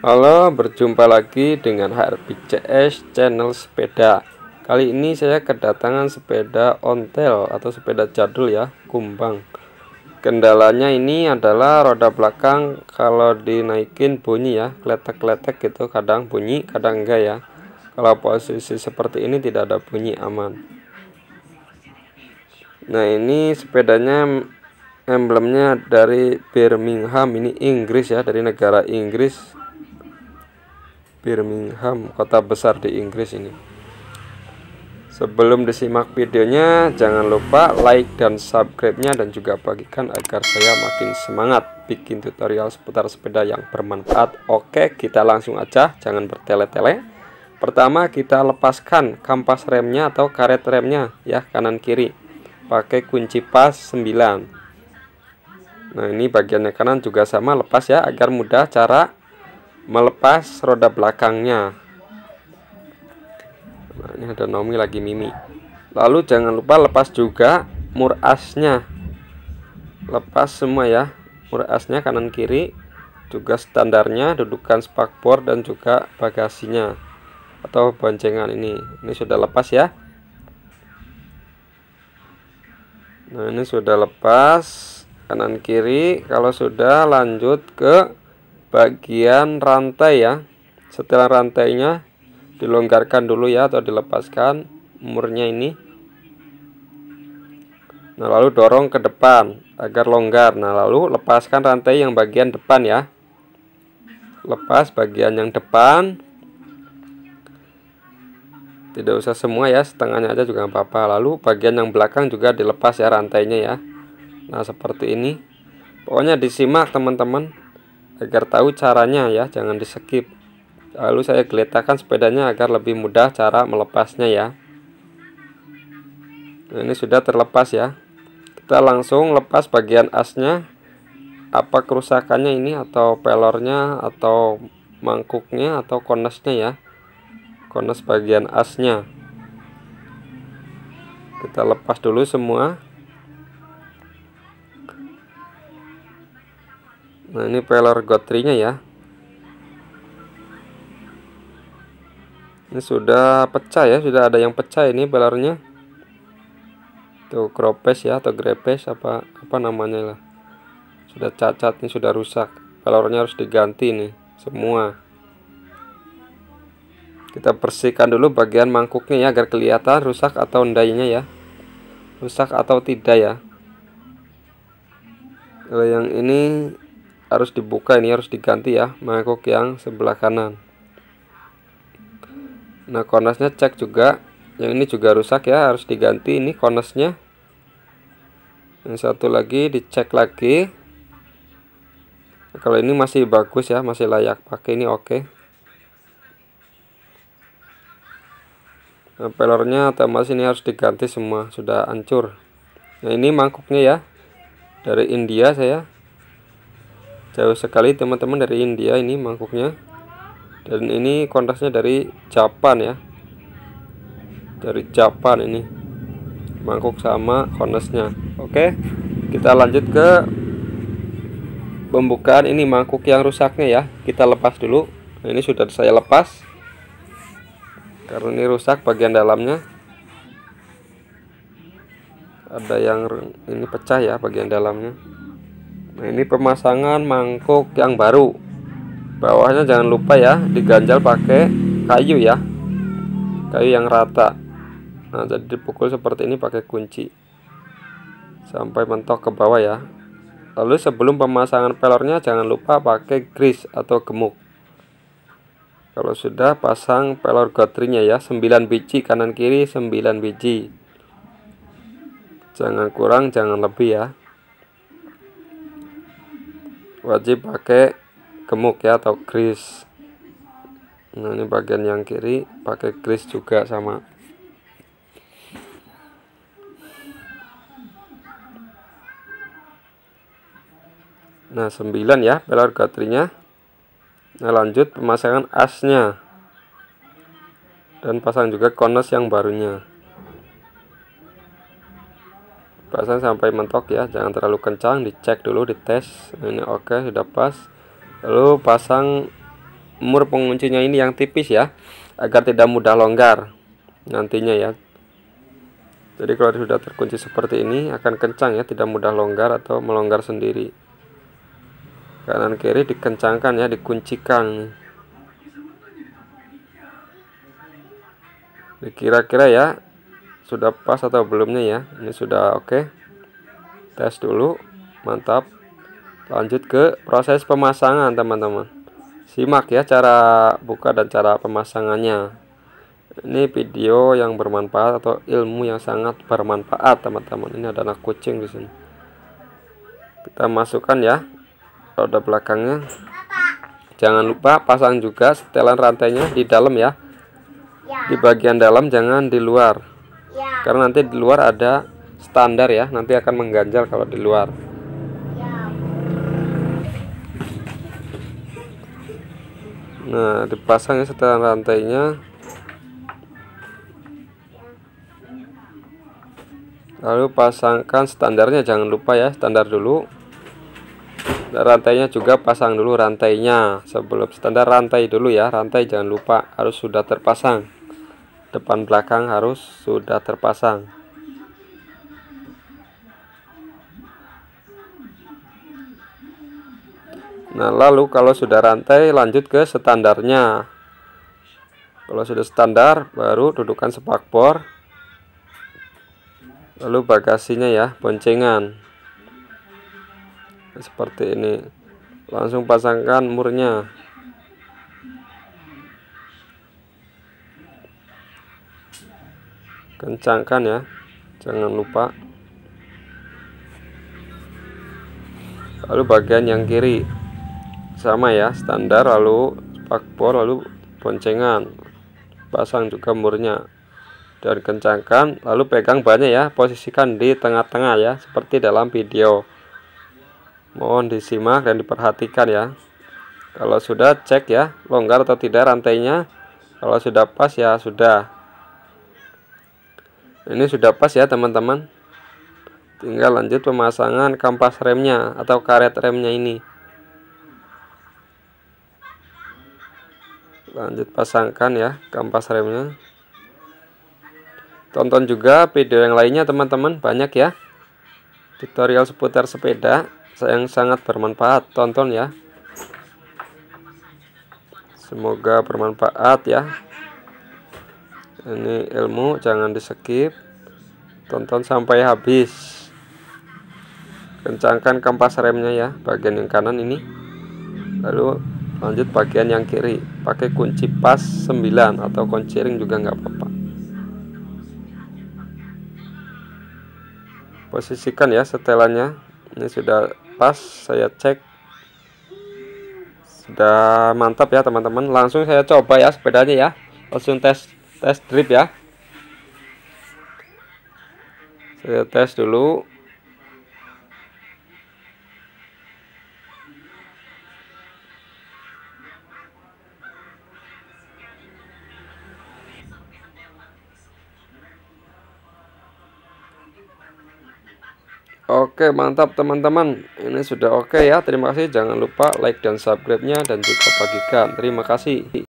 Halo, berjumpa lagi dengan HRPCS channel sepeda. Kali ini saya kedatangan sepeda ontel atau sepeda jadul ya, kumbang. Kendalanya ini adalah roda belakang kalau dinaikin bunyi ya, kletek-kletek gitu, kadang bunyi, kadang enggak ya. Kalau posisi seperti ini tidak ada bunyi, aman. Nah, ini sepedanya emblemnya dari Birmingham, ini Inggris ya, dari negara Inggris. Birmingham, kota besar di Inggris ini. Sebelum disimak videonya, jangan lupa like dan subscribe-nya dan juga bagikan agar saya makin semangat bikin tutorial seputar sepeda yang bermanfaat. Oke, kita langsung aja, jangan bertele-tele. Pertama, kita lepaskan kampas remnya atau karet remnya ya, kanan kiri. Pakai kunci pas 9. Nah, ini bagiannya kanan juga sama, lepas ya agar mudah cara melepas roda belakangnya. Nah, ini ada Nomi lagi mimi. Lalu jangan lupa lepas juga mur asnya. Lepas semua ya, mur asnya kanan kiri, juga standarnya, dudukan spakbor dan juga bagasinya atau boncengan ini. Ini sudah lepas ya. Nah, ini sudah lepas kanan kiri. Kalau sudah, lanjut ke bagian rantai ya. Setelah rantainya dilonggarkan dulu ya, atau dilepaskan murnya ini. Nah, lalu dorong ke depan agar longgar. Nah, lalu lepaskan rantai yang bagian depan ya. Lepas bagian yang depan, tidak usah semua ya, setengahnya aja juga nggak apa-apa. Lalu bagian yang belakang juga dilepas ya rantainya ya. Nah, seperti ini. Pokoknya disimak teman-teman agar tahu caranya ya, jangan di skip. Lalu saya geletakkan sepedanya agar lebih mudah cara melepasnya ya. Nah, ini sudah terlepas ya. Kita langsung lepas bagian asnya. Apa kerusakannya ini, atau pelornya, atau mangkuknya, atau konesnya ya. Kones bagian asnya kita lepas dulu semua. Nah, ini pelor gotrinya ya. Ini sudah pecah ya, sudah ada yang pecah ini pelornya. Tuh gropes ya, atau grepes apa namanya lah. Sudah cacat, ini sudah rusak. Pelornya harus diganti nih semua. Kita bersihkan dulu bagian mangkuknya ya agar kelihatan rusak atau endainya ya. Rusak atau tidak ya. Kalau yang ini harus dibuka, ini harus diganti ya, mangkuk yang sebelah kanan. Nah, konesnya cek juga, yang ini juga rusak ya, harus diganti ini konesnya. Yang satu lagi dicek lagi. Nah, kalau ini masih bagus ya, masih layak pakai, ini oke. Nah, pelornya otomatis ini harus diganti semua, sudah hancur. Nah, ini mangkuknya ya, dari India saya. Jauh sekali teman-teman, dari India ini mangkuknya. Dan ini kontasnya dari Japan ya, dari Japan ini mangkuk sama konesnya. Oke, kita lanjut ke pembukaan ini mangkuk yang rusaknya ya. Kita lepas dulu. Nah, ini sudah saya lepas karena ini rusak bagian dalamnya. Ada yang ini pecah ya bagian dalamnya. Nah, ini pemasangan mangkuk yang baru. Bawahnya jangan lupa ya, diganjal pakai kayu ya, kayu yang rata. Nah, jadi dipukul seperti ini pakai kunci sampai mentok ke bawah ya. Lalu sebelum pemasangan pelornya jangan lupa pakai grease atau gemuk. Kalau sudah, pasang pelor gotrinya ya, 9 biji kanan kiri, 9 biji. Jangan kurang, jangan lebih ya. Wajib pakai gemuk ya, atau grease. Nah, ini bagian yang kiri pakai grease juga sama. Nah, 9 ya pelor gotrinya. Nah, lanjut pemasangan asnya dan pasang juga kones yang barunya. Pasang sampai mentok ya, jangan terlalu kencang, dicek dulu, dites. Nah, ini oke, sudah pas. Lalu pasang mur penguncinya ini yang tipis ya, agar tidak mudah longgar nantinya ya. Jadi kalau sudah terkunci seperti ini akan kencang ya, tidak mudah longgar atau melonggar sendiri. Kanan kiri dikencangkan ya, dikuncikan. Kira-kira ya sudah pas atau belumnya ya. Ini sudah oke. Tes dulu, mantap. Lanjut ke proses pemasangan teman-teman. Simak ya cara buka dan cara pemasangannya. Ini video yang bermanfaat atau ilmu yang sangat bermanfaat teman-teman. Ini ada anak kucing di sini. Kita masukkan ya roda belakangnya. Jangan lupa pasang juga setelan rantainya di dalam ya. Di bagian dalam, jangan di luar. Karena nanti di luar ada standar ya, nanti akan mengganjal kalau di luar. Nah, dipasang ya setelan rantainya. Lalu pasangkan standarnya, jangan lupa ya, standar dulu. Dan rantainya juga pasang dulu rantainya. Sebelum standar rantai dulu ya, rantai jangan lupa harus sudah terpasang. Depan belakang harus sudah terpasang. Nah, lalu kalau sudah rantai lanjut ke standarnya. Kalau sudah standar baru dudukan spakbor. Lalu bagasinya ya, boncengan seperti ini. Langsung pasangkan murnya. Kencangkan ya, jangan lupa. Lalu bagian yang kiri sama ya, standar, lalu spakbor, lalu boncengan. Pasang juga murnya. Dan kencangkan, lalu pegang bannya ya, posisikan di tengah-tengah ya, seperti dalam video. Mohon disimak dan diperhatikan ya. Kalau sudah, cek ya longgar atau tidak rantainya. Kalau sudah pas ya sudah. Ini sudah pas ya teman-teman. Tinggal lanjut pemasangan kampas remnya atau karet remnya ini. Lanjut pasangkan ya kampas remnya. Tonton juga video yang lainnya teman-teman, banyak ya tutorial seputar sepeda yang sangat bermanfaat. Tonton ya, semoga bermanfaat ya. Ini ilmu, jangan di skip, tonton sampai habis. Kencangkan kampas remnya ya, bagian yang kanan ini. Lalu lanjut bagian yang kiri, pakai kunci pas 9 atau kunci ring juga nggak apa-apa. Posisikan ya setelannya. Ini sudah pas, saya cek sudah mantap ya teman-teman. Langsung saya coba ya sepedanya ya, langsung tes drive ya. Saya tes dulu. Oke, mantap teman-teman. Ini sudah oke ya. Terima kasih. Jangan lupa like dan subscribe-nya dan juga bagikan. Terima kasih.